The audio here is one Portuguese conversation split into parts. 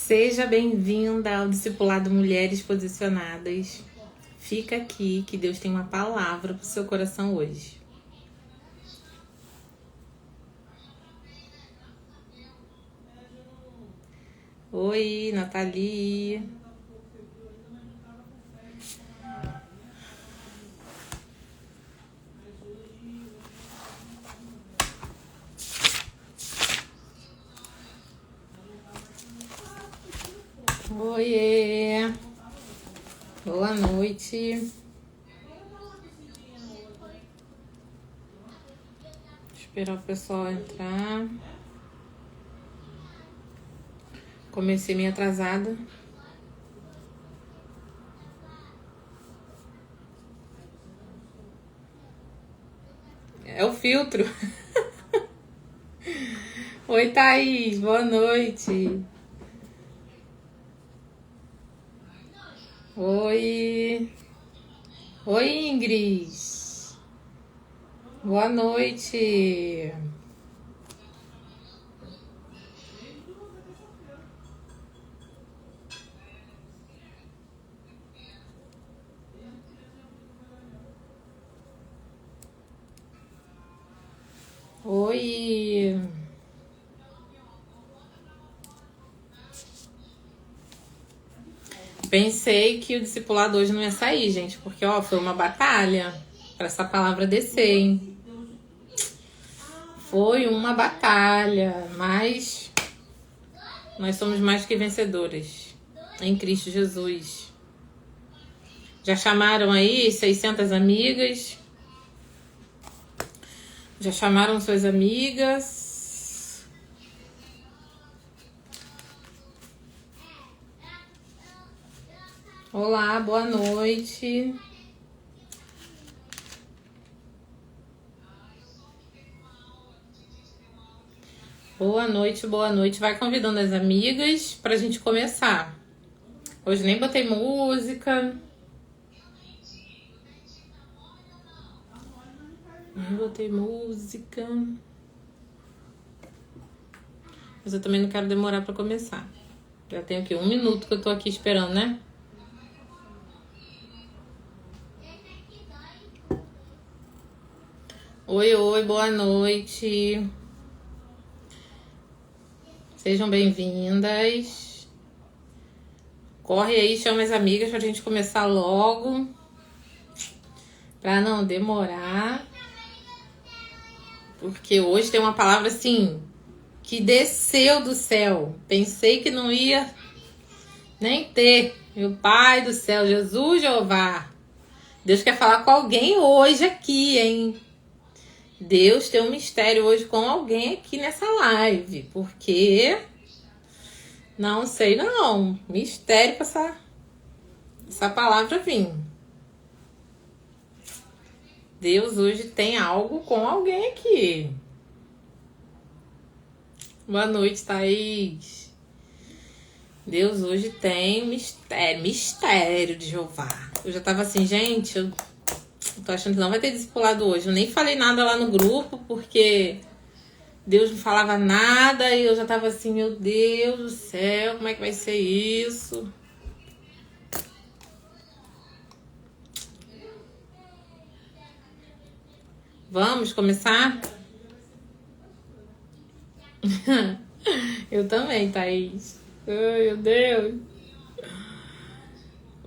Seja bem-vinda ao Discipulado Mulheres Posicionadas. Fica aqui que Deus tem uma palavra para o seu coração hoje. Oi, Nathalie. Oiê. Boa noite. Esperar o pessoal entrar. Comecei meio atrasada. É o filtro. Oi, Thaís. Boa noite. Oi. Oi, Ingrid. Boa noite. Oi. Pensei que o discipulado hoje não ia sair, gente, porque foi uma batalha para essa palavra descer, hein? Foi uma batalha, mas nós somos mais que vencedoras em Cristo Jesus. Já chamaram aí 600 amigas? Já chamaram suas amigas? Olá, boa noite. Boa noite, boa noite. Vai convidando as amigas pra gente começar. Hoje nem botei música. Nem botei música. Mas eu também não quero demorar pra começar. Já tem aqui 1 minuto que eu tô aqui esperando, né? Oi, oi, boa noite. Sejam bem-vindas. Corre aí, chama as amigas pra gente começar logo. Pra não demorar. Porque hoje tem uma palavra assim, que desceu do céu. Pensei que não ia nem ter. Meu Pai do céu, Jesus, Jeová. Deus quer falar com alguém hoje aqui, hein? Deus tem um mistério hoje com alguém aqui nessa live. Porque não sei não. Mistério pra essa palavra vir. Deus hoje tem algo com alguém aqui. Boa noite, Thaís. Deus hoje tem um mistério de Jeová. Eu já tava assim, gente, eu tô achando que não vai ter discipulado hoje. Eu nem falei nada lá no grupo, porque Deus não falava nada. E eu já tava assim, meu Deus do céu, como é que vai ser isso? Vamos começar? Eu também, Thaís. Ai, meu Deus.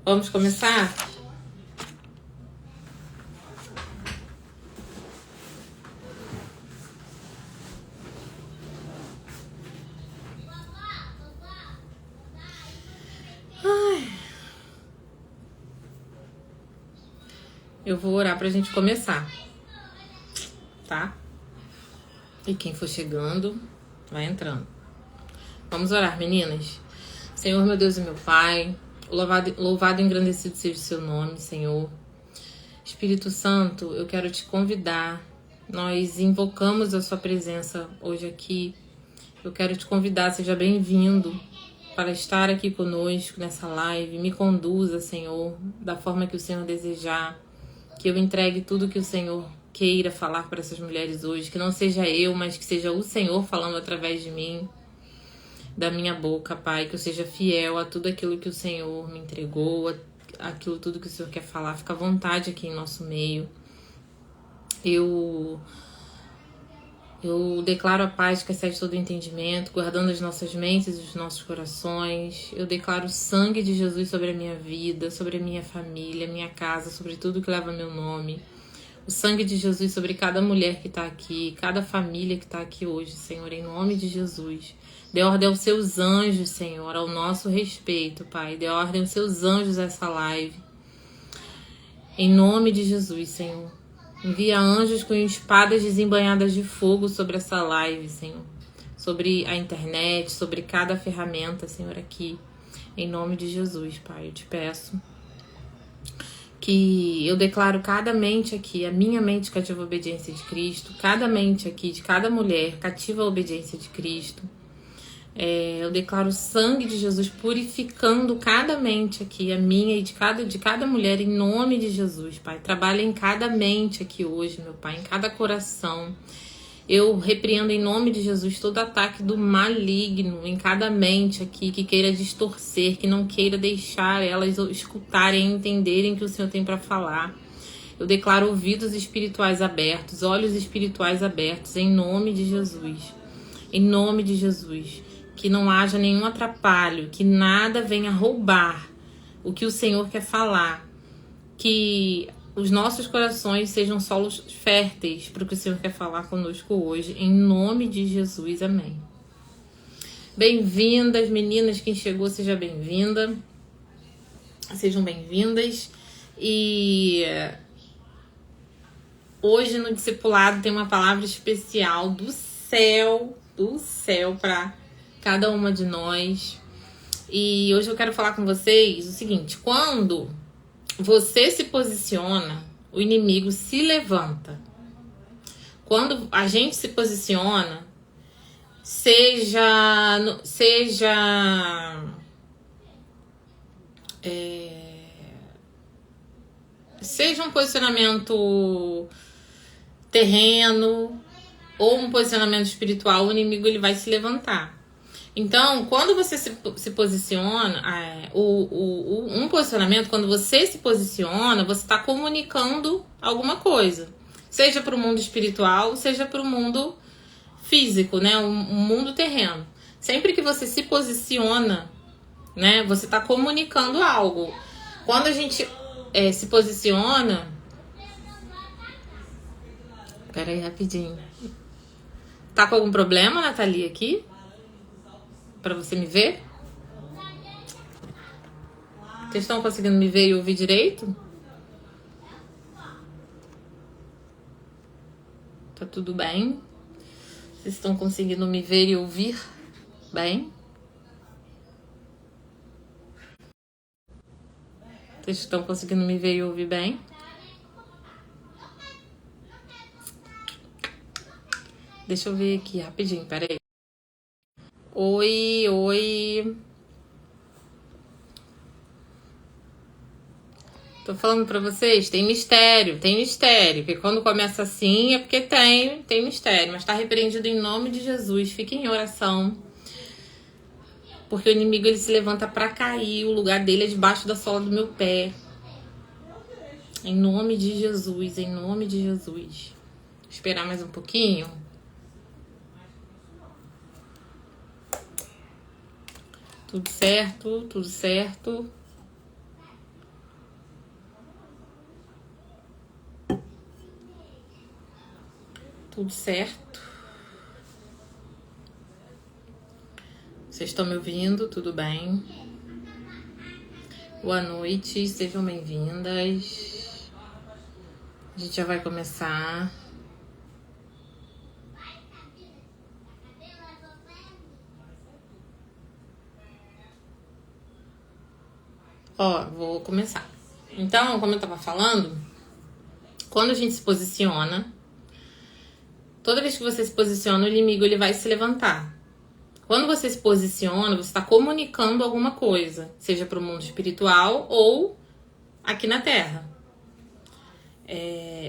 Vamos começar? Eu vou orar pra gente começar, tá? E quem for chegando, vai entrando. Vamos orar, meninas. Senhor, meu Deus e meu Pai, louvado e engrandecido seja o seu nome, Senhor. Espírito Santo, eu quero te convidar. Nós invocamos a sua presença hoje aqui. Eu quero te convidar, seja bem-vindo para estar aqui conosco nessa live. Me conduza, Senhor, da forma que o Senhor desejar. Que eu entregue tudo que o Senhor queira falar para essas mulheres hoje. Que não seja eu, mas que seja o Senhor falando através de mim. da minha boca, Pai, que eu seja fiel a tudo aquilo que o Senhor me entregou, aquilo tudo que o Senhor quer falar. Fica à vontade aqui em nosso meio. Eu declaro a paz que excede todo entendimento, guardando as nossas mentes e os nossos corações. Eu declaro o sangue de Jesus sobre a minha vida, sobre a minha família, minha casa, sobre tudo que leva meu nome. O sangue de Jesus sobre cada mulher que está aqui, cada família que está aqui hoje, Senhor, em nome de Jesus. Dê ordem aos seus anjos, Senhor, ao nosso respeito, Pai. Dê ordem aos seus anjos a essa live. Em nome de Jesus, Senhor. Envia anjos com espadas desembanhadas de fogo sobre essa live, Senhor. Sobre a internet, sobre cada ferramenta, Senhor, aqui. Em nome de Jesus, Pai, eu te peço que eu declaro cada mente aqui, a minha mente cativa a obediência de Cristo, cada mente aqui, de cada mulher, cativa a obediência de Cristo. Eu declaro o sangue de Jesus purificando cada mente aqui, a minha e de cada mulher, em nome de Jesus, Pai. Trabalha em cada mente aqui hoje, meu Pai, em cada coração. Eu repreendo em nome de Jesus todo ataque do maligno em cada mente aqui que queira distorcer, que não queira deixar elas escutarem, entenderem o que o Senhor tem para falar. Eu declaro ouvidos espirituais abertos, olhos espirituais abertos, em nome de Jesus. Em nome de Jesus. Que não haja nenhum atrapalho, que nada venha roubar o que o Senhor quer falar. Que os nossos corações sejam solos férteis para o que o Senhor quer falar conosco hoje. Em nome de Jesus, amém. Bem-vindas, meninas. Quem chegou, seja bem-vinda. Sejam bem-vindas. E hoje no discipulado tem uma palavra especial do céu para cada uma de nós. E hoje eu quero falar com vocês o seguinte: quando você se posiciona, o inimigo se levanta. Quando a gente se posiciona, seja um posicionamento terreno ou um posicionamento espiritual, o inimigo ele vai se levantar. Então, quando você se posiciona, um posicionamento, quando você se posiciona, você está comunicando alguma coisa. Seja para o mundo espiritual, seja para o mundo físico, né? Um mundo terreno. Sempre que você se posiciona, né? Você está comunicando algo. Quando a gente se posiciona... Pera aí, rapidinho. Tá com algum problema, Nathalie, aqui? Pra você me ver? Vocês estão conseguindo me ver e ouvir direito? Tá tudo bem? Vocês estão conseguindo me ver e ouvir bem? Vocês estão conseguindo me ver e ouvir bem? Deixa eu ver aqui rapidinho, peraí. Oi. Tô falando pra vocês, tem mistério. Porque quando começa assim é porque tem mistério. Mas tá repreendido em nome de Jesus. Fiquem em oração. Porque o inimigo ele se levanta pra cair. O lugar dele é debaixo da sola do meu pé. Em nome de Jesus. Vou esperar mais um pouquinho. Tudo certo. Tudo certo. Vocês estão me ouvindo? Tudo bem? Boa noite, sejam bem-vindas. A gente já vai começar. Vou começar. Então, como eu tava falando, quando a gente se posiciona, toda vez que você se posiciona, o inimigo ele vai se levantar. Quando você se posiciona, você está comunicando alguma coisa, seja para o mundo espiritual ou aqui na Terra.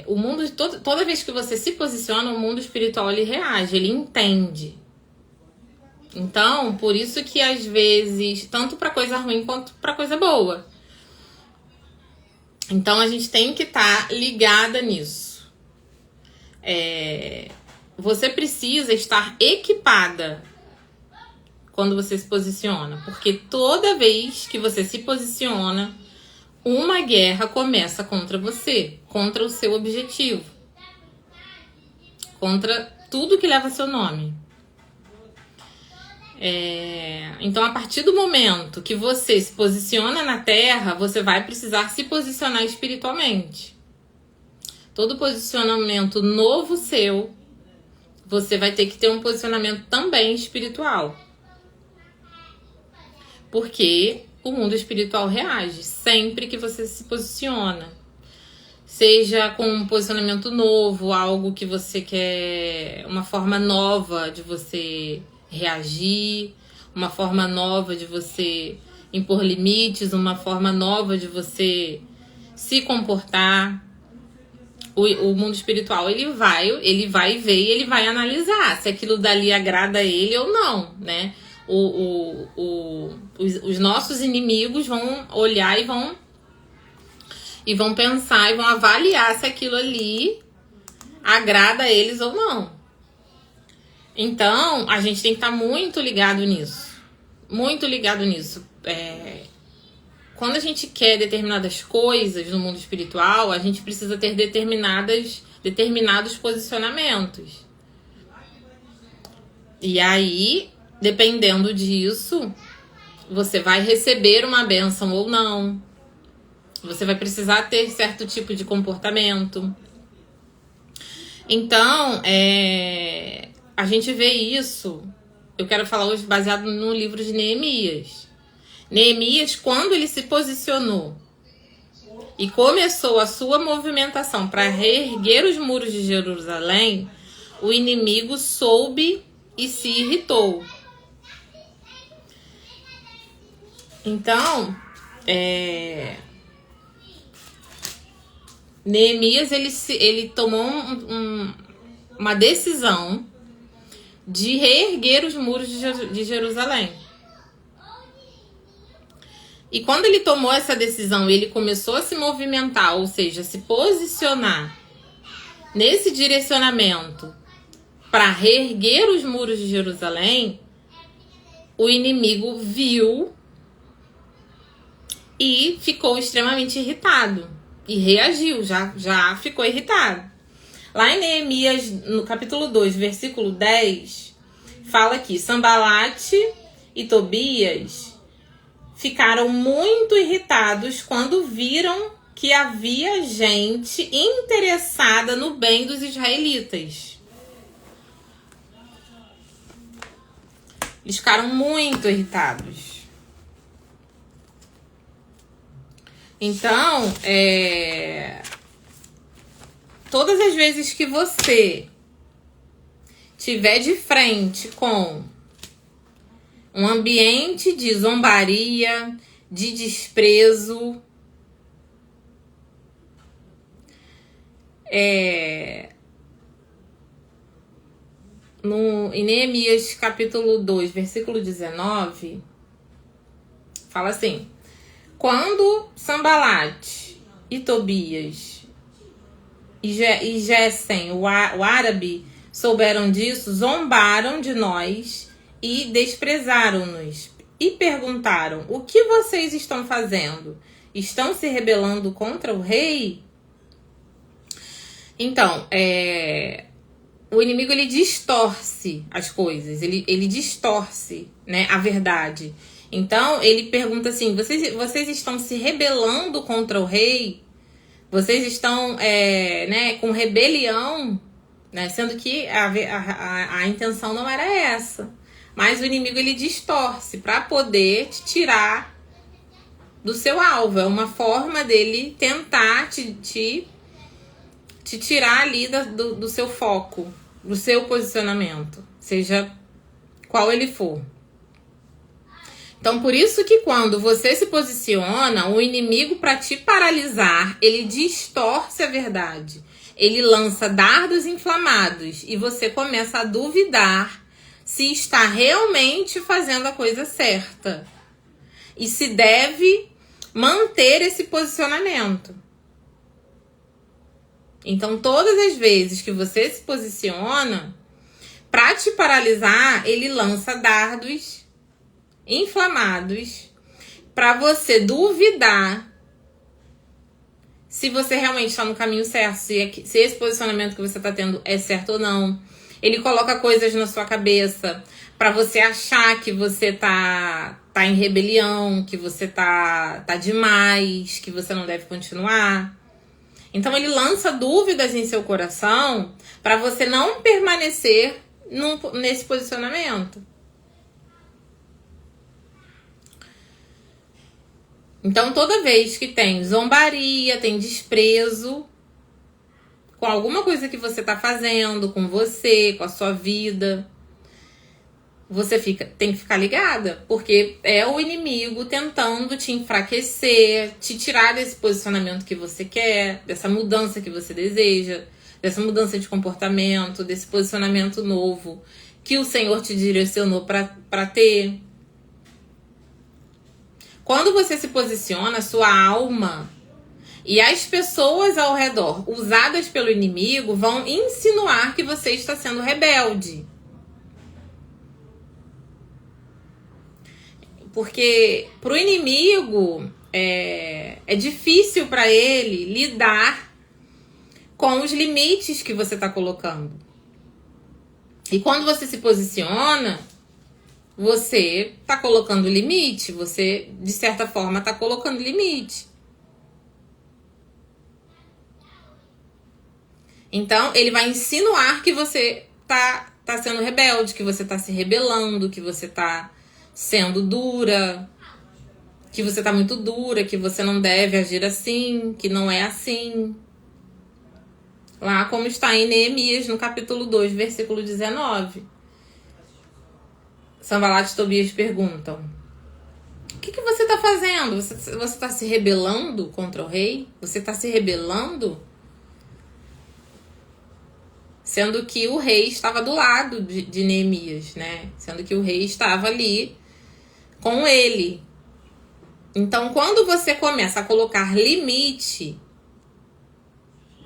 O mundo, toda vez que você se posiciona, o mundo espiritual ele reage, ele entende. Então, por isso que às vezes, tanto para coisa ruim quanto para coisa boa. Então, a gente tem que estar ligada nisso. Você precisa estar equipada quando você se posiciona. Porque toda vez que você se posiciona, uma guerra começa contra você, contra o seu objetivo, contra tudo que leva seu nome. Então, a partir do momento que você se posiciona na Terra, você vai precisar se posicionar espiritualmente. Todo posicionamento novo seu, você vai ter que ter um posicionamento também espiritual. Porque o mundo espiritual reage sempre que você se posiciona. Seja com um posicionamento novo, algo que você quer, uma forma nova de você reagir, uma forma nova de você impor limites, uma forma nova de você se comportar. O mundo espiritual, ele vai ver e ele vai analisar se aquilo dali agrada a ele ou não, né? Os nossos inimigos vão olhar e vão pensar e vão avaliar se aquilo ali agrada a eles ou não. Então, a gente tem que estar muito ligado nisso. Muito ligado nisso. Quando a gente quer determinadas coisas no mundo espiritual, a gente precisa ter determinados posicionamentos. E aí, dependendo disso, você vai receber uma bênção ou não. Você vai precisar ter certo tipo de comportamento. Então, a gente vê isso. Eu quero falar hoje baseado no livro de Neemias. Neemias, quando ele se posicionou e começou a sua movimentação para reerguer os muros de Jerusalém, o inimigo soube e se irritou. Então, Neemias ele tomou uma decisão de reerguer os muros de Jerusalém. E quando ele tomou essa decisão, ele começou a se movimentar, ou seja, se posicionar nesse direcionamento para reerguer os muros de Jerusalém, o inimigo viu e ficou extremamente irritado. E reagiu, já ficou irritado. Lá em Neemias, no capítulo 2, versículo 10, fala que Sanbalate e Tobias ficaram muito irritados quando viram que havia gente interessada no bem dos israelitas. Eles ficaram muito irritados. Então, todas as vezes que você tiver de frente com um ambiente de zombaria, de desprezo, em Neemias capítulo 2, versículo 19, fala assim: quando Sanbalate e Tobias e Gessem, o árabe, souberam disso, zombaram de nós e desprezaram-nos e perguntaram: o que vocês estão fazendo? Estão se rebelando contra o rei? Então, o inimigo, ele distorce as coisas, ele distorce, né, a verdade. Então, ele pergunta assim: vocês estão se rebelando contra o rei? Vocês estão com rebelião, né? Sendo que a intenção não era essa. Mas o inimigo, ele distorce para poder te tirar do seu alvo. É uma forma dele tentar te tirar ali do seu foco, do seu posicionamento, seja qual ele for. Então, por isso que quando você se posiciona, o inimigo, para te paralisar, ele distorce a verdade. Ele lança dardos inflamados e você começa a duvidar se está realmente fazendo a coisa certa e se deve manter esse posicionamento. Então, todas as vezes que você se posiciona, para te paralisar, ele lança dardos inflamados para você duvidar se você realmente está no caminho certo, se esse posicionamento que você está tendo é certo ou não. Ele coloca coisas na sua cabeça para você achar que você tá em rebelião, que você tá demais, que você não deve continuar. Então ele lança dúvidas em seu coração para você não permanecer nesse posicionamento. Então toda vez que tem zombaria, tem desprezo com alguma coisa que você tá fazendo, com você, com a sua vida, você tem que ficar ligada, porque é o inimigo tentando te enfraquecer, te tirar desse posicionamento que você quer, dessa mudança que você deseja, dessa mudança de comportamento, desse posicionamento novo que o Senhor te direcionou para ter. Quando você se posiciona, sua alma e as pessoas ao redor, usadas pelo inimigo, vão insinuar que você está sendo rebelde. Porque pro inimigo é difícil para ele lidar com os limites que você está colocando. E quando você se posiciona, você está colocando limite, você, de certa forma, está colocando limite. Então, ele vai insinuar que você tá sendo rebelde, que você tá se rebelando, que você tá sendo dura, que você tá muito dura, que você não deve agir assim, que não é assim. Lá como está em Neemias, no capítulo 2, versículo 19. Sanbalat e Tobias perguntam: o que você tá fazendo? Você tá se rebelando contra o rei? Você tá se rebelando? Sendo que o rei estava do lado de Neemias, né? Sendo que o rei estava ali com ele. Então, quando você começa a colocar limite,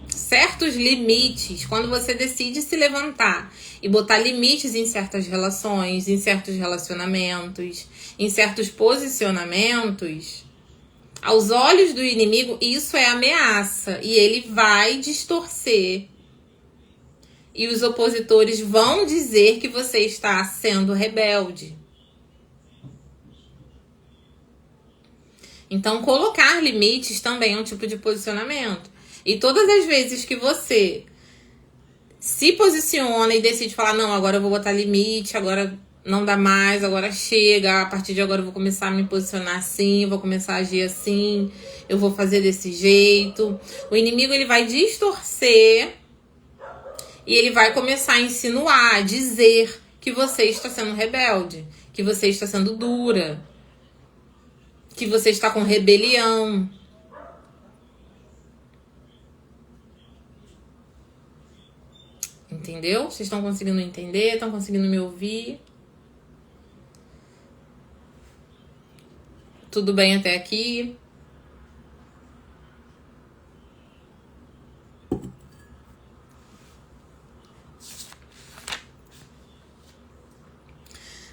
certos limites, quando você decide se levantar e botar limites em certas relações, em certos relacionamentos, em certos posicionamentos, aos olhos do inimigo, isso é ameaça. E ele vai distorcer. E os opositores vão dizer que você está sendo rebelde. Então, colocar limites também é um tipo de posicionamento. E todas as vezes que você se posiciona e decide falar, não, agora eu vou botar limite, agora não dá mais, agora chega, a partir de agora eu vou começar a me posicionar assim, vou começar a agir assim, eu vou fazer desse jeito. O inimigo, ele vai distorcer e ele vai começar a insinuar, a dizer que você está sendo rebelde, que você está sendo dura, que você está com rebelião. Entendeu? Vocês estão conseguindo entender? Estão conseguindo me ouvir? Tudo bem até aqui?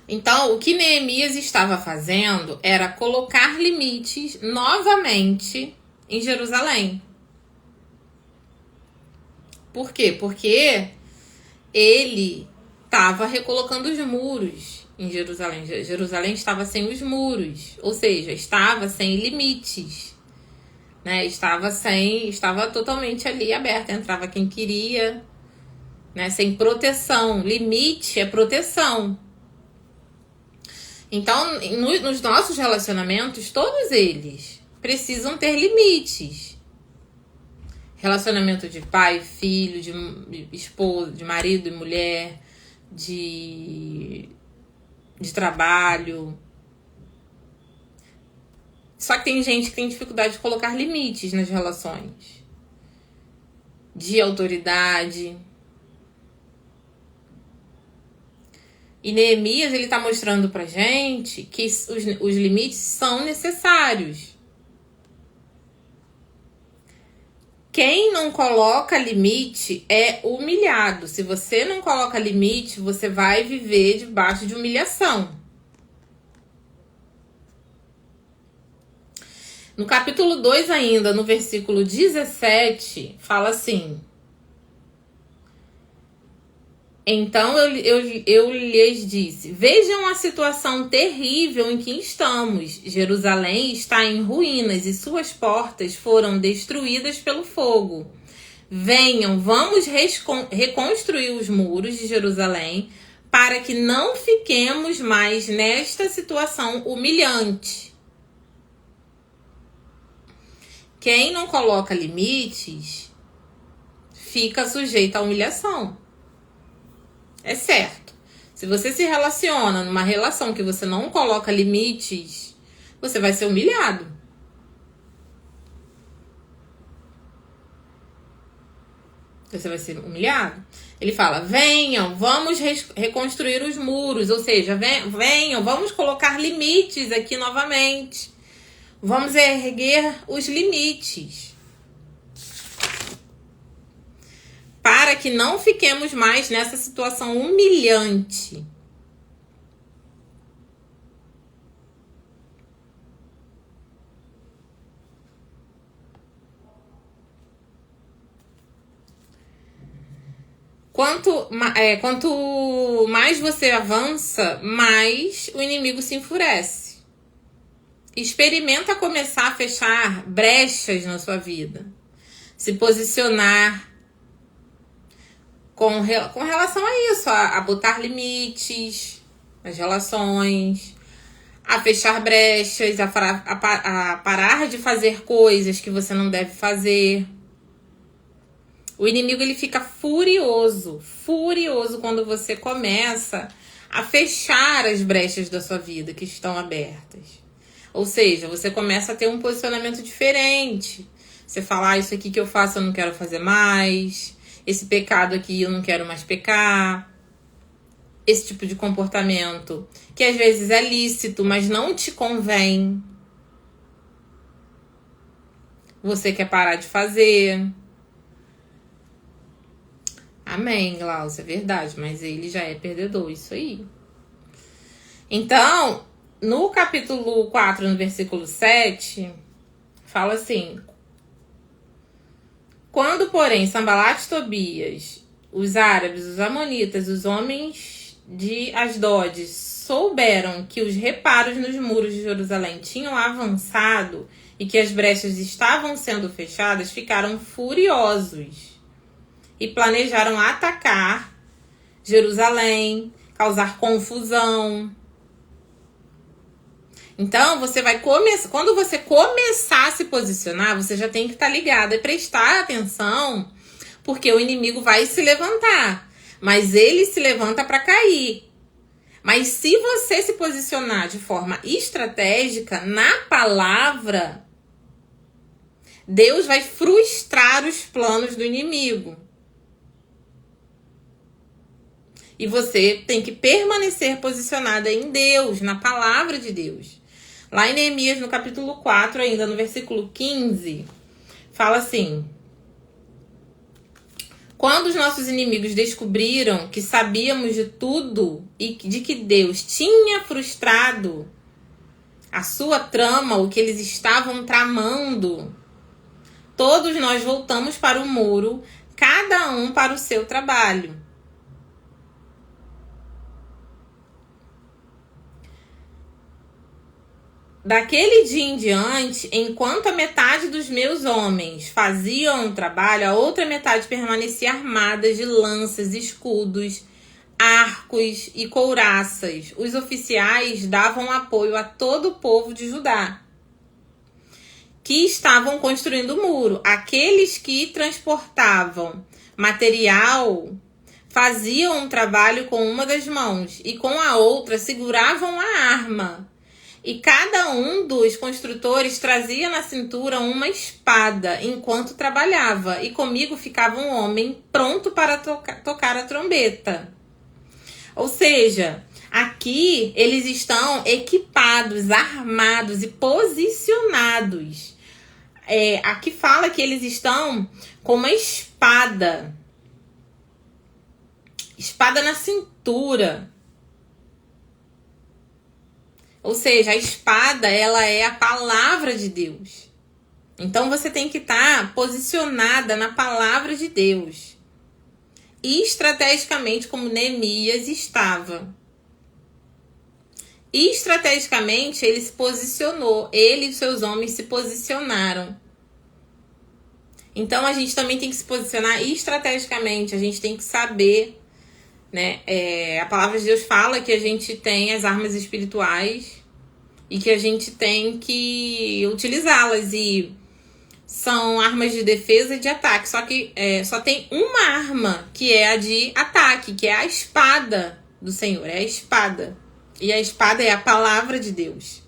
Então, o que Neemias estava fazendo era colocar limites novamente em Jerusalém. Por quê? Porque ele estava recolocando os muros em Jerusalém. Jerusalém estava sem os muros, ou seja, estava sem limites, né? Estava totalmente ali aberta, entrava quem queria, né? Sem proteção. Limite é proteção. Então, nos nossos relacionamentos, todos eles precisam ter limites. Relacionamento de pai, filho, de esposo, de marido e mulher, de trabalho. Só que tem gente que tem dificuldade de colocar limites nas relações. De autoridade. E Neemias, ele tá mostrando pra gente que os limites são necessários. Quem não coloca limite é humilhado. Se você não coloca limite, você vai viver debaixo de humilhação. No capítulo 2 ainda, no versículo 17, fala assim: então eu lhes disse, vejam a situação terrível em que estamos. Jerusalém está em ruínas e suas portas foram destruídas pelo fogo. Venham, vamos reconstruir os muros de Jerusalém para que não fiquemos mais nesta situação humilhante. Quem não coloca limites fica sujeito à humilhação. É certo. Se você se relaciona numa relação que você não coloca limites, você vai ser humilhado. Você vai ser humilhado. Ele fala, venham, vamos reconstruir os muros. Ou seja, venham, vamos colocar limites aqui novamente. Vamos erguer os limites. Para que não fiquemos mais nessa situação humilhante. Quanto mais você avança, mais o inimigo se enfurece. Experimenta começar a fechar brechas na sua vida. Se posicionar com relação a isso, a botar limites nas relações, a fechar brechas, a parar de fazer coisas que você não deve fazer. O inimigo, ele fica furioso quando você começa a fechar as brechas da sua vida que estão abertas. Ou seja, você começa a ter um posicionamento diferente. Você fala, isso aqui que eu faço eu não quero fazer mais. Esse pecado aqui eu não quero mais pecar. Esse tipo de comportamento que às vezes é lícito, mas não te convém. Você quer parar de fazer. Amém, Glaucia, é verdade, mas ele já é perdedor, isso aí. Então, no capítulo 4, no versículo 7, fala assim: quando, porém, Sambalat e Tobias, os árabes, os amonitas, os homens de Asdod, souberam que os reparos nos muros de Jerusalém tinham avançado e que as brechas estavam sendo fechadas, ficaram furiosos e planejaram atacar Jerusalém, causar confusão. Então, você vai começar. Quando você começar a se posicionar, você já tem que estar ligado e prestar atenção, porque o inimigo vai se levantar. Mas ele se levanta para cair. Mas se você se posicionar de forma estratégica na palavra, Deus vai frustrar os planos do inimigo. E você tem que permanecer posicionada em Deus, na palavra de Deus. Lá em Neemias, no capítulo 4, ainda no versículo 15, fala assim: quando os nossos inimigos descobriram que sabíamos de tudo e de que Deus tinha frustrado a sua trama, o que eles estavam tramando, todos nós voltamos para o muro, cada um para o seu trabalho. Daquele dia em diante, enquanto a metade dos meus homens faziam o trabalho, a outra metade permanecia armada de lanças, escudos, arcos e couraças. Os oficiais davam apoio a todo o povo de Judá, que estavam construindo o muro. Aqueles que transportavam material faziam um trabalho com uma das mãos e com a outra seguravam a arma. E cada um dos construtores trazia na cintura uma espada enquanto trabalhava. E comigo ficava um homem pronto para tocar a trombeta. Ou seja, Aqui eles estão equipados, armados e posicionados. Aqui fala que eles estão com uma espada. Espada na cintura. Ou seja, a espada, ela é a palavra de Deus. Então você tem que estar posicionada na palavra de Deus. E estrategicamente, como Neemias estava. E estrategicamente ele se posicionou. Ele e seus homens se posicionaram. Então a gente também tem que se posicionar estrategicamente. A gente tem que saber, né? A palavra de Deus fala que a gente tem as armas espirituais e que a gente tem que utilizá-las. E são armas de defesa e de ataque. Só que só tem uma arma que é a de ataque, que é a espada do Senhor. É a espada. E a espada é a palavra de Deus.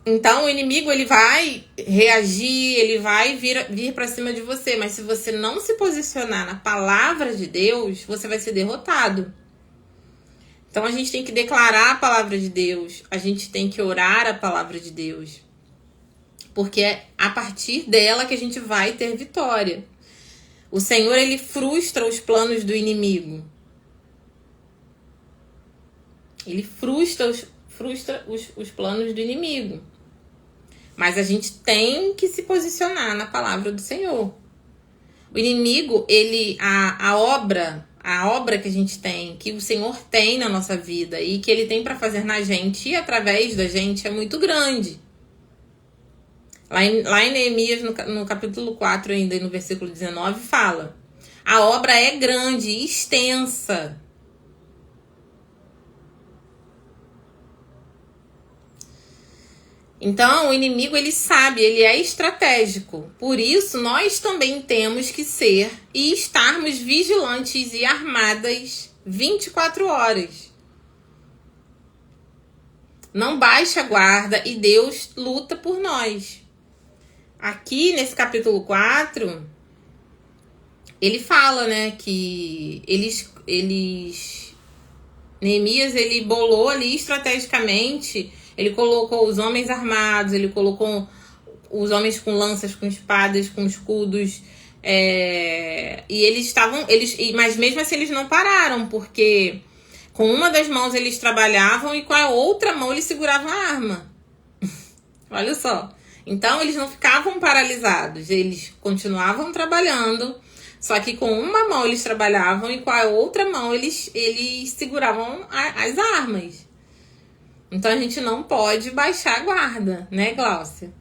Então o inimigo ele vai reagir, ele vai vir para cima de você. Mas se você não se posicionar na palavra de Deus, você vai ser derrotado. Então a gente tem que declarar a palavra de Deus. A gente tem que orar a palavra de Deus. Porque é a partir dela que a gente vai ter vitória. O Senhor ele frustra os planos do inimigo. Ele frustra os planos do inimigo. Mas a gente tem que se posicionar na palavra do Senhor. O inimigo, a obra que a gente tem, que o Senhor tem na nossa vida e que ele tem para fazer na gente e através da gente é muito grande. Lá em Neemias, no capítulo 4, ainda no versículo 19, fala: a obra é grande e extensa. Então, o inimigo, ele sabe, ele é estratégico. Por isso, nós também temos que ser e estarmos vigilantes e armadas 24 horas. Não baixe a guarda e Deus luta por nós. Aqui, nesse capítulo 4, ele fala, né, que Neemias, ele bolou ali estrategicamente. Ele colocou os homens armados, ele colocou os homens com lanças, com espadas, com escudos. E eles estavam. Mas mesmo assim eles não pararam, porque com uma das mãos eles trabalhavam e com a outra mão eles seguravam a arma. Olha só. Então eles não ficavam paralisados, eles continuavam trabalhando, só que com uma mão eles trabalhavam e com a outra mão eles seguravam as armas. Então, a gente não pode baixar a guarda, né, Gláucia?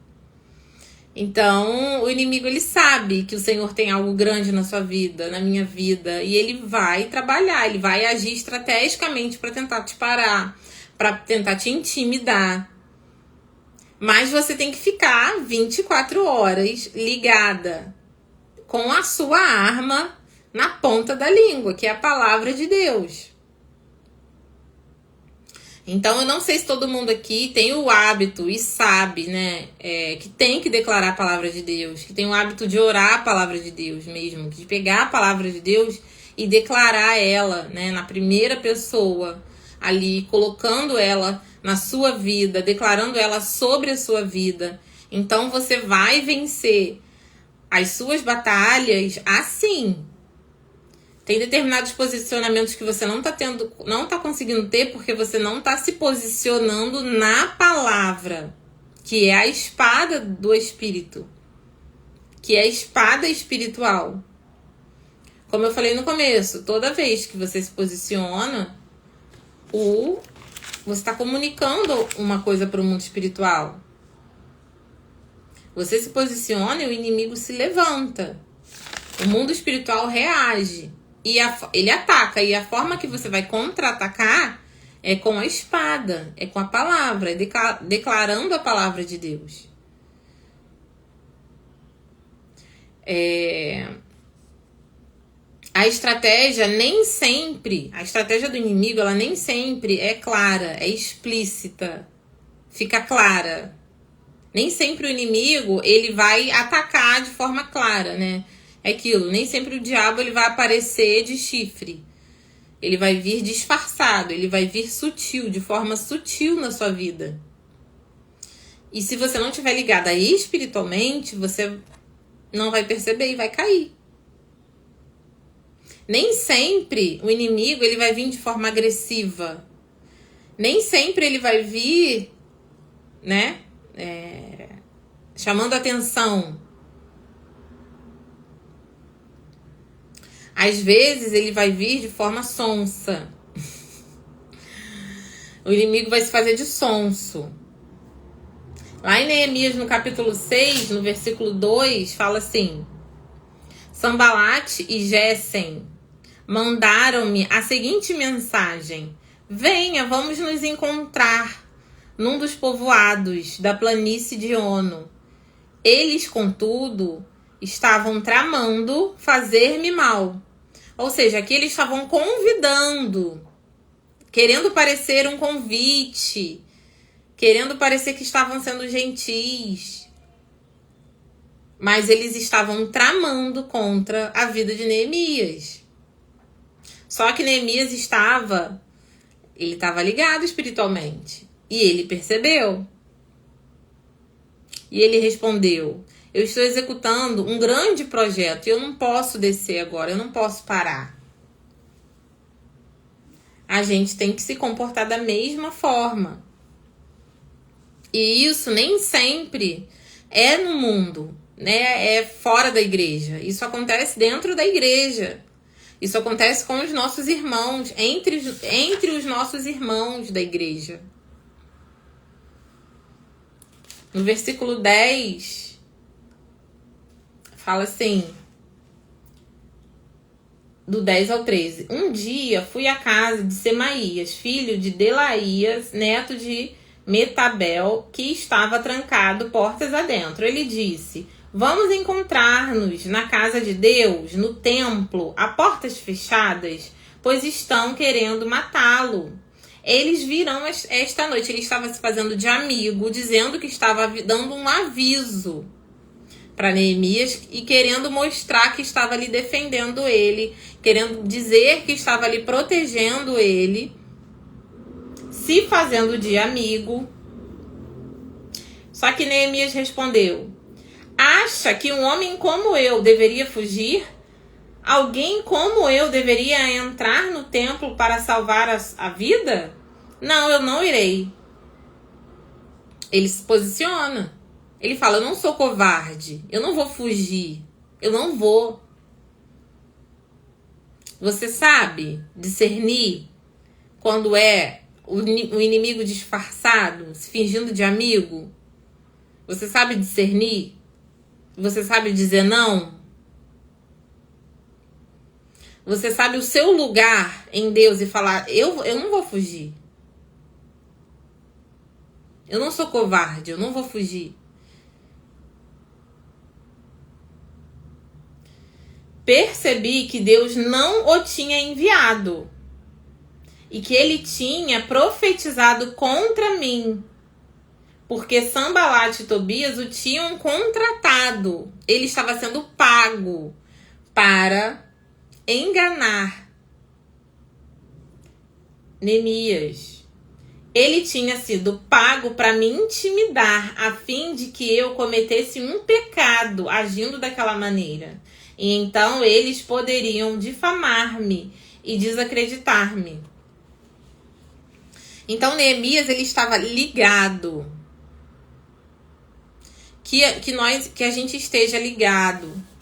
Então, o inimigo, ele sabe que o Senhor tem algo grande na sua vida, na minha vida, e ele vai trabalhar, ele vai agir estrategicamente para tentar te parar, para tentar te intimidar. Mas você tem que ficar 24 horas ligada com a sua arma na ponta da língua, que é a palavra de Deus. Então, eu não sei se todo mundo aqui tem o hábito e sabe, né, que tem que declarar a palavra de Deus, que tem o hábito de orar a palavra de Deus mesmo, de pegar a palavra de Deus e declarar ela, né, na primeira pessoa, ali, colocando ela na sua vida, declarando ela sobre a sua vida. Então, você vai vencer as suas batalhas assim. Tem determinados posicionamentos que você não tá conseguindo ter porque você não tá se posicionando na palavra, que é a espada do Espírito, que é a espada espiritual. Como eu falei no começo, toda vez que você se posiciona, você está comunicando uma coisa para o mundo espiritual. Você se posiciona e o inimigo se levanta. O mundo espiritual reage. E ele ataca, e a forma que você vai contra-atacar é com a espada, é com a palavra, é declarando a palavra de Deus. A estratégia do inimigo, ela nem sempre é clara, é explícita, fica clara. Nem sempre o inimigo, ele vai atacar de forma clara, né? É aquilo, nem sempre o diabo ele vai aparecer de chifre. ele vai vir disfarçado, ele vai vir sutil, de forma sutil na sua vida. E se você não estiver ligada aí espiritualmente, você não vai perceber e vai cair. Nem sempre o inimigo ele vai vir de forma agressiva. Nem sempre ele vai vir, né, chamando atenção. Às vezes ele vai vir de forma sonsa. O inimigo vai se fazer de sonso. Lá em Neemias, no capítulo 6, no versículo 2, fala assim: Sambalate e Gésem mandaram-me a seguinte mensagem: venha, vamos nos encontrar num dos povoados da planície de Ono. Eles, contudo, estavam tramando fazer-me mal. Ou seja, aqui eles estavam convidando, querendo parecer um convite, querendo parecer que estavam sendo gentis. Mas eles estavam tramando contra a vida de Neemias. Só que Neemias estava ligado espiritualmente. E ele percebeu. E ele respondeu: eu estou executando um grande projeto e eu não posso descer agora, eu não posso parar. A gente tem que se comportar da mesma forma. E isso nem sempre é no mundo, né? É fora da igreja. Isso acontece dentro da igreja. Isso acontece com os nossos irmãos, entre os nossos irmãos da igreja. No versículo 10, fala assim, do 10 ao 13. Um dia fui à casa de Semaías, filho de Delaías, neto de Metabel, que estava trancado portas adentro. Ele disse: vamos encontrar-nos na casa de Deus, no templo, a portas fechadas, pois estão querendo matá-lo. Eles virão esta noite. Ele estava se fazendo de amigo, dizendo que estava dando um aviso para Neemias e querendo mostrar que estava ali defendendo ele, querendo dizer que estava ali protegendo ele, se fazendo de amigo. Só que Neemias respondeu: acha que um homem como eu deveria fugir? Alguém como eu deveria entrar no templo para salvar a vida? Não, eu não irei. Ele se posiciona. Ele fala: eu não sou covarde. Eu não vou fugir. Eu não vou. Você sabe discernir quando é o inimigo disfarçado, se fingindo de amigo? Você sabe discernir? Você sabe dizer não? Você sabe o seu lugar em Deus e falar: eu não vou fugir. Eu não sou covarde, eu não vou fugir. Percebi que Deus não o tinha enviado e que ele tinha profetizado contra mim, porque Sambalate e Tobias o tinham contratado. Ele estava sendo pago para enganar Neemias. Ele tinha sido pago para me intimidar, a fim de que eu cometesse um pecado agindo daquela maneira. E então eles poderiam difamar-me e desacreditar-me. Então Neemias, ele estava ligado. Que a gente esteja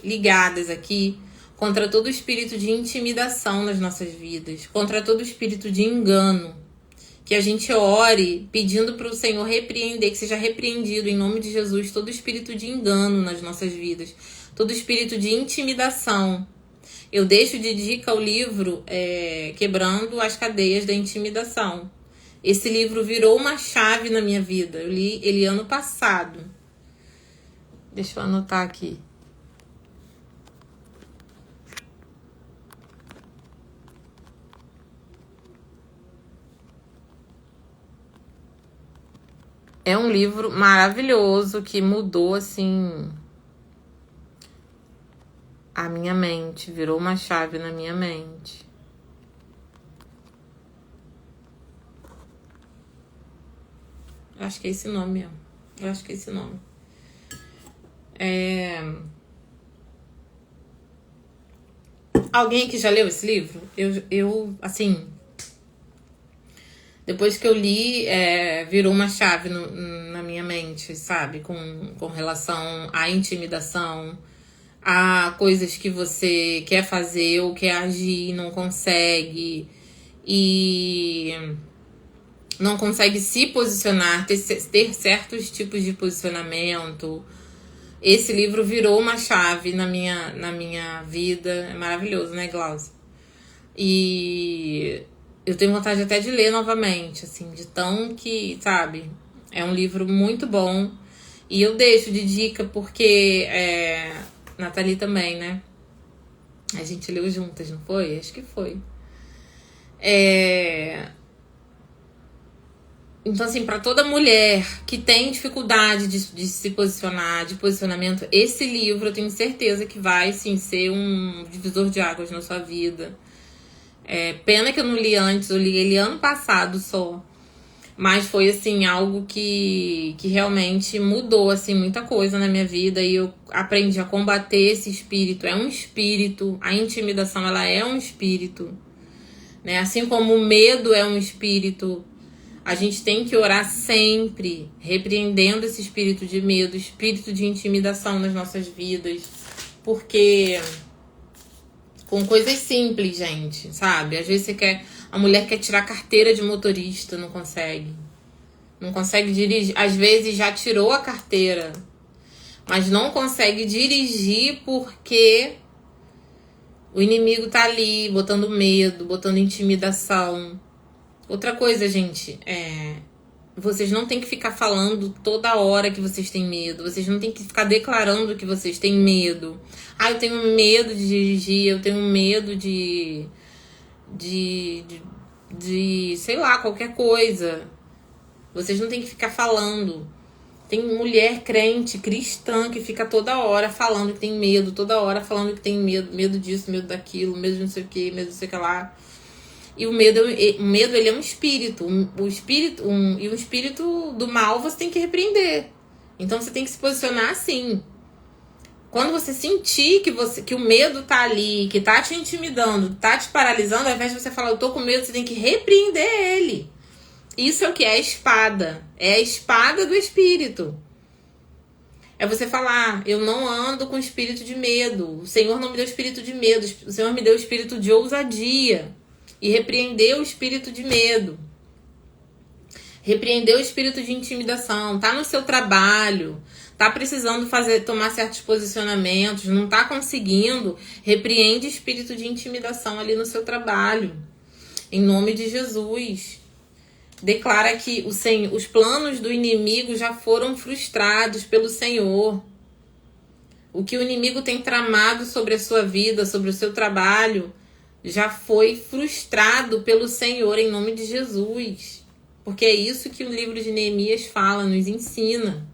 ligadas aqui contra todo espírito de intimidação nas nossas vidas, contra todo espírito de engano. Que a gente ore pedindo para o Senhor repreender, que seja repreendido em nome de Jesus todo espírito de engano nas nossas vidas, todo espírito de intimidação. Eu deixo de dica o livro Quebrando as Cadeias da Intimidação. Esse livro virou uma chave na minha vida. Eu li ele ano passado. Deixa eu anotar aqui. É um livro maravilhoso que mudou, assim, a minha mente. Virou uma chave na minha mente. Eu acho que é esse nome mesmo. Eu acho que é esse nome. Alguém que já leu esse livro? Eu assim, depois que eu li, virou uma chave na minha mente, sabe? Com relação à intimidação, a coisas que você quer fazer ou quer agir e não consegue. E não consegue se posicionar, ter certos tipos de posicionamento. Esse livro virou uma chave na minha vida. É maravilhoso, né, Glaucia? E eu tenho vontade até de ler novamente, assim, de tão que, sabe? É um livro muito bom. E eu deixo de dica porque Nathalie também, né? A gente leu juntas, não foi? Acho que foi. Então, assim, para toda mulher que tem dificuldade de se posicionar, de posicionamento, esse livro eu tenho certeza que vai, sim, ser um divisor de águas na sua vida. Pena que eu não li antes, eu li ele ano passado só. Mas foi, assim, algo que realmente mudou, assim, muita coisa na minha vida. E eu aprendi a combater esse espírito. É um espírito, a intimidação, ela é um espírito, né? Assim como o medo é um espírito, a gente tem que orar sempre, repreendendo esse espírito de medo, espírito de intimidação nas nossas vidas. Porque com coisas simples, gente, sabe? Às vezes a mulher quer tirar carteira de motorista, não consegue. Não consegue dirigir, às vezes já tirou a carteira, mas não consegue dirigir porque o inimigo tá ali, botando medo, botando intimidação. Outra coisa, gente, vocês não tem que ficar falando toda hora que vocês têm medo. Vocês não tem que ficar declarando que vocês têm medo. Eu tenho medo de dirigir, eu tenho medo de sei lá, qualquer coisa. Vocês não tem que ficar falando. Tem mulher crente, cristã, que fica toda hora falando que tem medo, toda hora falando que tem medo disso, medo daquilo, medo de não sei o que, medo de não sei o que lá. E o medo ele é um espírito. O espírito do mal você tem que repreender. Então você tem que se posicionar assim. Quando você sentir que o medo tá ali, que tá te intimidando, tá te paralisando, ao invés de você falar, eu tô com medo, você tem que repreender ele. Isso é o que é a espada. É a espada do espírito. É você falar, eu não ando com espírito de medo. O Senhor não me deu espírito de medo. O Senhor me deu espírito de ousadia. E repreender o espírito de medo. Repreender o espírito de intimidação. Tá no seu trabalho. Tá precisando tomar certos posicionamentos. Não tá conseguindo. Repreende o espírito de intimidação ali no seu trabalho. Em nome de Jesus. Declara que os planos do inimigo já foram frustrados pelo Senhor. O que o inimigo tem tramado sobre a sua vida, sobre o seu trabalho, já foi frustrado pelo Senhor em nome de Jesus. Porque é isso que o livro de Neemias fala, nos ensina.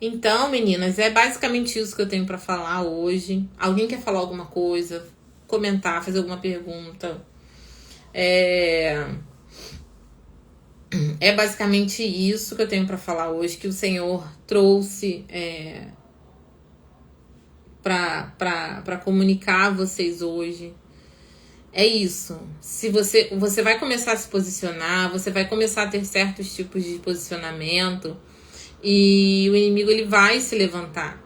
Então, meninas, é basicamente isso que eu tenho para falar hoje. Alguém quer falar alguma coisa? Comentar, fazer alguma pergunta? É basicamente isso que eu tenho para falar hoje, que o Senhor trouxe para comunicar a vocês hoje. É isso. Se você vai começar a se posicionar, você vai começar a ter certos tipos de posicionamento e o inimigo ele vai se levantar.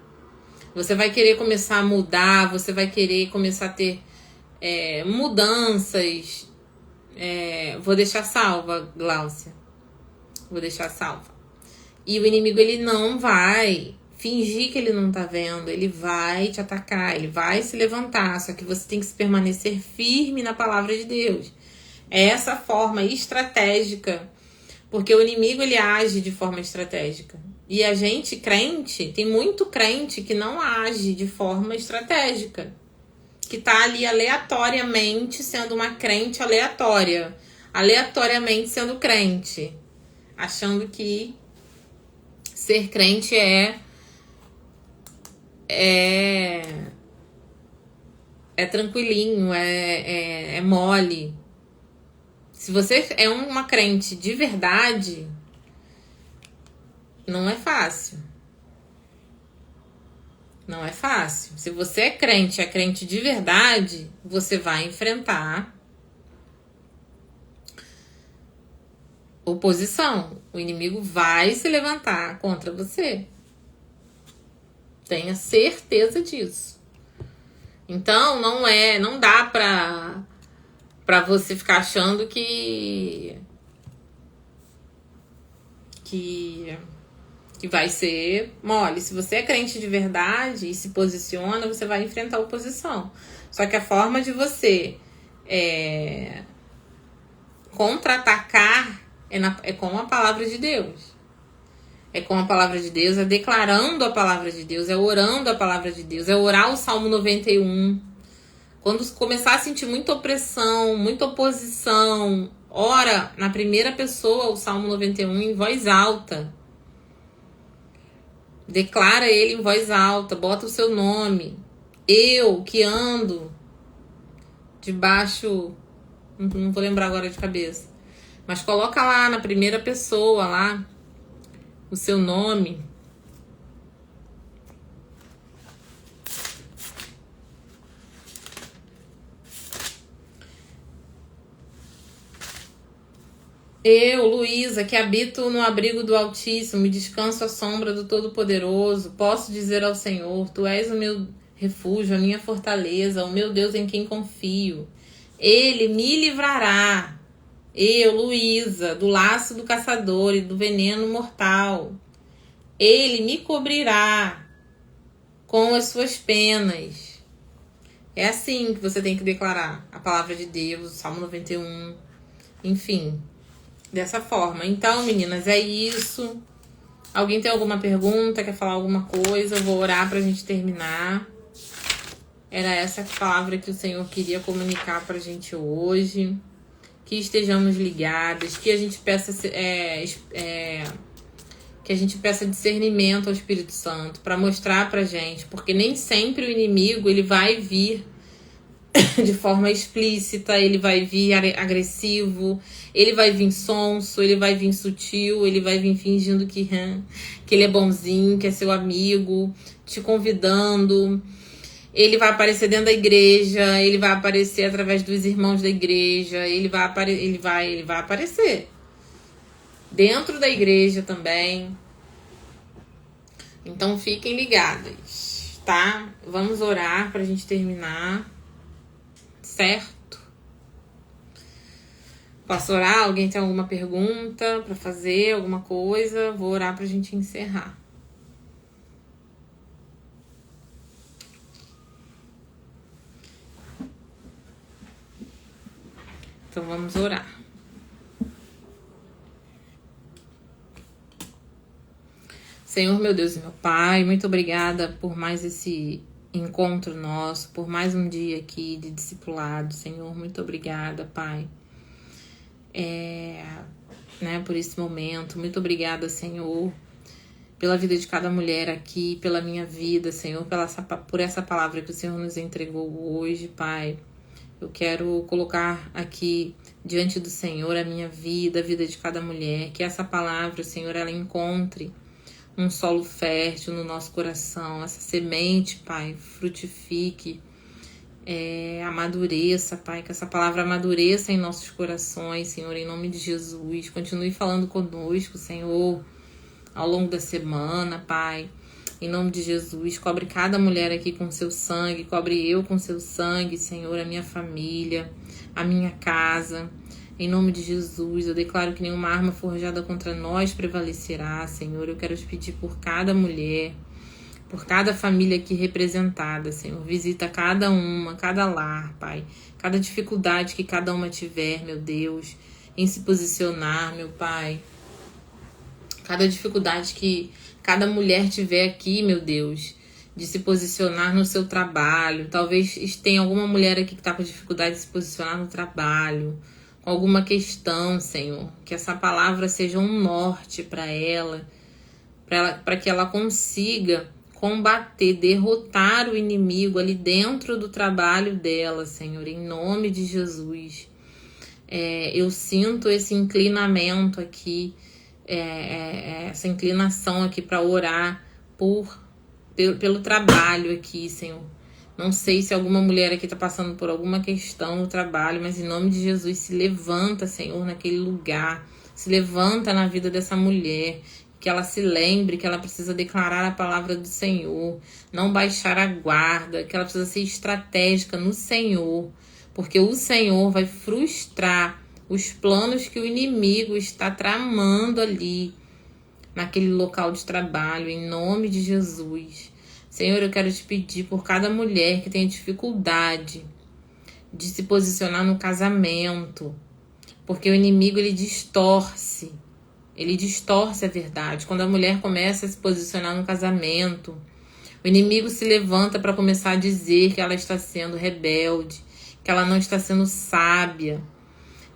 Você vai querer começar a mudar, você vai querer começar a ter mudanças. Vou deixar salva, Gláucia. Vou deixar salva. E o inimigo, ele não vai fingir que ele não tá vendo. Ele vai te atacar, ele vai se levantar. Só que você tem que se permanecer firme na palavra de Deus. É essa forma estratégica. Porque o inimigo, ele age de forma estratégica. E a gente, crente, tem muito crente que não age de forma estratégica. Que tá ali aleatoriamente sendo uma crente aleatória. Aleatoriamente sendo crente. Achando que ser crente é tranquilinho, é mole. Se você é uma crente de verdade, não é fácil. Não é fácil. Se você é crente de verdade, você vai enfrentar oposição. O inimigo vai se levantar contra você. Tenha certeza disso. Então, não dá pra você ficar achando que vai ser mole. Se você é crente de verdade e se posiciona, você vai enfrentar a oposição. Só que a forma de você contra-atacar é com a palavra de Deus. É com a palavra de Deus, é declarando a palavra de Deus, é orando a palavra de Deus, é orar o Salmo 91. Quando começar a sentir muita opressão, muita oposição, ora na primeira pessoa o Salmo 91 em voz alta. Declara ele em voz alta, bota o seu nome. Eu que ando debaixo, não vou lembrar agora de cabeça, mas coloca lá na primeira pessoa lá o seu nome. Eu, Luísa, que habito no abrigo do Altíssimo e descanso à sombra do Todo-Poderoso, posso dizer ao Senhor, Tu és o meu refúgio, a minha fortaleza, o meu Deus em quem confio. Ele me livrará, eu, Luísa, do laço do caçador e do veneno mortal. Ele me cobrirá com as suas penas. É assim que você tem que declarar a palavra de Deus, o Salmo 91, enfim, dessa forma. Então, meninas, é isso. Alguém tem alguma pergunta, quer falar alguma coisa? Eu vou orar pra gente terminar. Era essa palavra que o Senhor queria comunicar pra gente hoje. Que estejamos ligadas, que a gente peça que a gente peça discernimento ao Espírito Santo para mostrar pra gente, porque nem sempre o inimigo ele vai vir de forma explícita, ele vai vir agressivo, ele vai vir sonso, ele vai vir sutil, ele vai vir fingindo que ele é bonzinho, que é seu amigo, te convidando. Ele vai aparecer dentro da igreja, ele vai aparecer através dos irmãos da igreja, ele vai aparecer dentro da igreja também. Então fiquem ligadas, tá? Vamos orar pra gente terminar, certo? Posso orar? Alguém tem alguma pergunta pra fazer, alguma coisa? Vou orar pra gente encerrar. Então vamos orar. Senhor, meu Deus e meu Pai, muito obrigada por mais esse encontro nosso, por mais um dia aqui de discipulado. Senhor, muito obrigada, Pai, por esse momento. Muito obrigada, Senhor, pela vida de cada mulher aqui, pela minha vida, Senhor, por essa palavra que o Senhor nos entregou hoje, Pai. Eu quero colocar aqui diante do Senhor a minha vida, a vida de cada mulher, que essa palavra, Senhor, ela encontre um solo fértil no nosso coração, essa semente, Pai, frutifique, amadureça, Pai, que essa palavra amadureça em nossos corações, Senhor, em nome de Jesus. Continue falando conosco, Senhor, ao longo da semana, Pai. Em nome de Jesus, cobre cada mulher aqui com seu sangue, cobre eu com seu sangue, Senhor, a minha família, a minha casa. Em nome de Jesus, eu declaro que nenhuma arma forjada contra nós prevalecerá, Senhor. Eu quero te pedir por cada mulher, por cada família aqui representada, Senhor. Visita cada uma, cada lar, Pai. Cada dificuldade que cada uma tiver, meu Deus, em se posicionar, meu Pai. Cada dificuldade que cada mulher tiver aqui, meu Deus, de se posicionar no seu trabalho. Talvez tenha alguma mulher aqui que está com dificuldade de se posicionar no trabalho, com alguma questão, Senhor. Que essa palavra seja um norte para ela, para que ela consiga combater, derrotar o inimigo ali dentro do trabalho dela, Senhor, em nome de Jesus. eu sinto esse inclinamento aqui, essa inclinação aqui para orar pelo trabalho aqui, Senhor. Não sei se alguma mulher aqui está passando por alguma questão no trabalho, mas em nome de Jesus, se levanta, Senhor, naquele lugar. Se levanta na vida dessa mulher. Que ela se lembre que ela precisa declarar a palavra do Senhor. Não baixar a guarda. Que ela precisa ser estratégica no Senhor. Porque o Senhor vai frustrar os planos que o inimigo está tramando ali. Naquele local de trabalho. Em nome de Jesus. Senhor, eu quero te pedir por cada mulher que tem dificuldade de se posicionar no casamento, porque o inimigo ele distorce a verdade. Quando a mulher começa a se posicionar no casamento, o inimigo se levanta para começar a dizer que ela está sendo rebelde, que ela não está sendo sábia,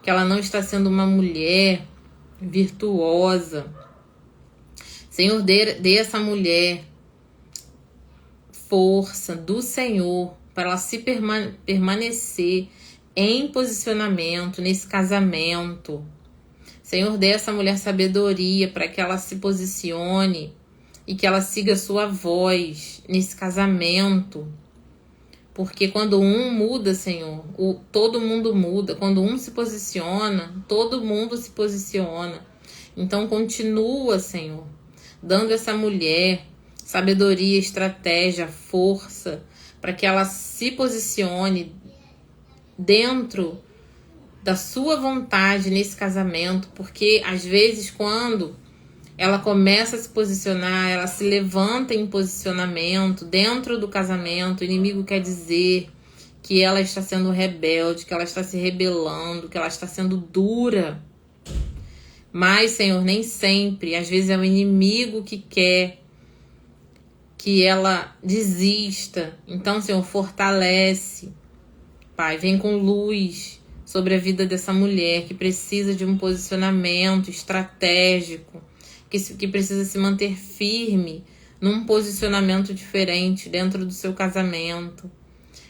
que ela não está sendo uma mulher virtuosa. Senhor, dê essa mulher força do Senhor para ela se permanecer em posicionamento nesse casamento. Senhor, dê essa mulher sabedoria para que ela se posicione e que ela siga a sua voz nesse casamento. Porque quando um muda, Senhor, todo mundo muda. Quando um se posiciona, todo mundo se posiciona. Então continua, Senhor, dando essa mulher sabedoria, estratégia, força, para que ela se posicione dentro da sua vontade nesse casamento, porque às vezes quando ela começa a se posicionar, ela se levanta em posicionamento dentro do casamento, o inimigo quer dizer que ela está sendo rebelde, que ela está se rebelando, que ela está sendo dura. Mas, Senhor, nem sempre, às vezes é o inimigo que quer que ela desista. Então, Senhor, fortalece. Pai, vem com luz sobre a vida dessa mulher que precisa de um posicionamento estratégico, que precisa se manter firme num posicionamento diferente dentro do seu casamento.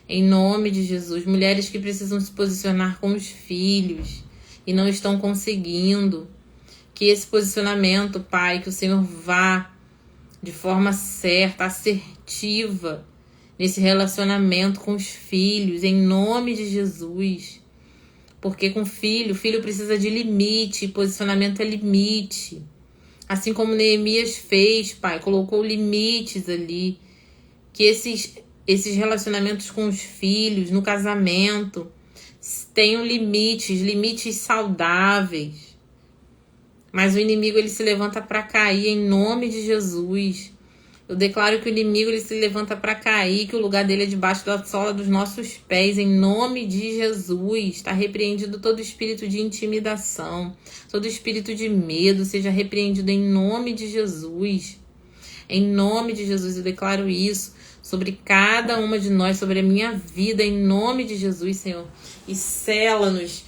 Em nome de Jesus, mulheres que precisam se posicionar com os filhos e não estão conseguindo. Que esse posicionamento, Pai, que o Senhor vá de forma certa, assertiva, nesse relacionamento com os filhos, em nome de Jesus. Porque com o filho precisa de limite, posicionamento é limite. Assim como Neemias fez, Pai, colocou limites ali. Que esses relacionamentos com os filhos, no casamento, tenham limites saudáveis. Mas o inimigo ele se levanta para cair em nome de Jesus. Eu declaro que o inimigo ele se levanta para cair, que o lugar dele é debaixo da sola dos nossos pés, em nome de Jesus. Está repreendido todo espírito de intimidação, todo espírito de medo, seja repreendido em nome de Jesus. Em nome de Jesus eu declaro isso sobre cada uma de nós, sobre a minha vida, em nome de Jesus, Senhor. E sela-nos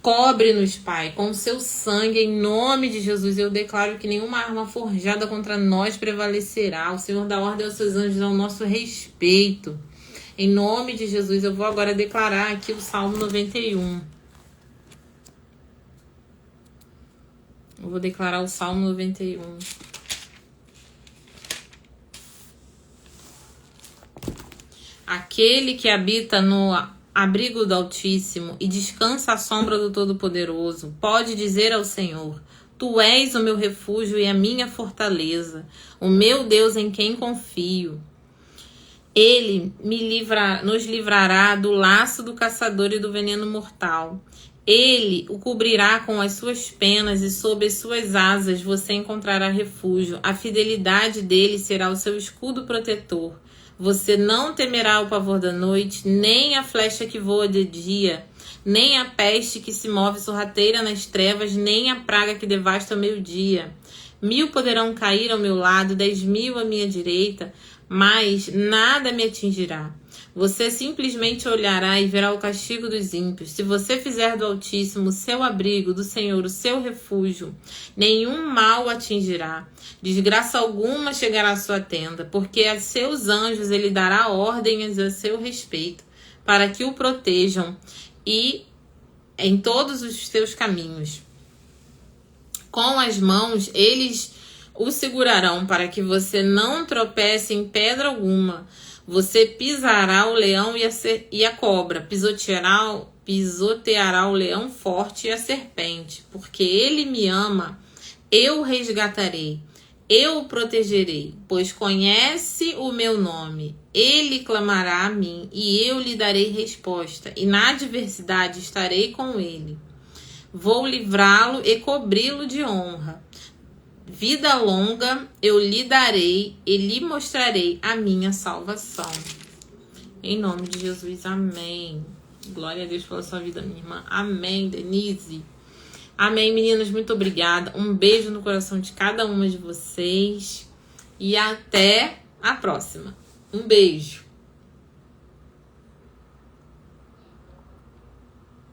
cobre-nos, Pai, com o seu sangue, em nome de Jesus. Eu declaro que nenhuma arma forjada contra nós prevalecerá. O Senhor dá ordem aos seus anjos ao nosso respeito. Em nome de Jesus, eu vou agora declarar aqui o Salmo 91. Eu vou declarar o Salmo 91. Aquele que habita no abrigo do Altíssimo e descansa à sombra do Todo-Poderoso, pode dizer ao Senhor: Tu és o meu refúgio e a minha fortaleza, o meu Deus em quem confio. Ele nos livrará do laço do caçador e do veneno mortal. Ele o cobrirá com as suas penas e sob as suas asas você encontrará refúgio. A fidelidade dele será o seu escudo protetor. Você não temerá o pavor da noite, nem a flecha que voa de dia, nem a peste que se move sorrateira nas trevas, nem a praga que devasta ao meio-dia. 1000 poderão cair ao meu lado, 10.000 à minha direita, mas nada me atingirá. Você simplesmente olhará e verá o castigo dos ímpios. Se você fizer do Altíssimo o seu abrigo, do Senhor o seu refúgio, nenhum mal o atingirá. Desgraça alguma chegará à sua tenda, porque a seus anjos ele dará ordens a seu respeito, para que o protejam e em todos os teus caminhos. Com as mãos, eles o segurarão para que você não tropece em pedra alguma. Você pisará o leão e a cobra, pisoteará o leão forte e a serpente. Porque ele me ama, eu o resgatarei, eu o protegerei, pois conhece o meu nome. Ele clamará a mim e eu lhe darei resposta, e na adversidade estarei com ele. Vou livrá-lo e cobri-lo de honra. Vida longa eu lhe darei e lhe mostrarei a minha salvação. Em nome de Jesus, amém. Glória a Deus pela sua vida, minha irmã. Amém, Denise. Amém, meninas. Muito obrigada. Um beijo no coração de cada uma de vocês. E até a próxima. Um beijo.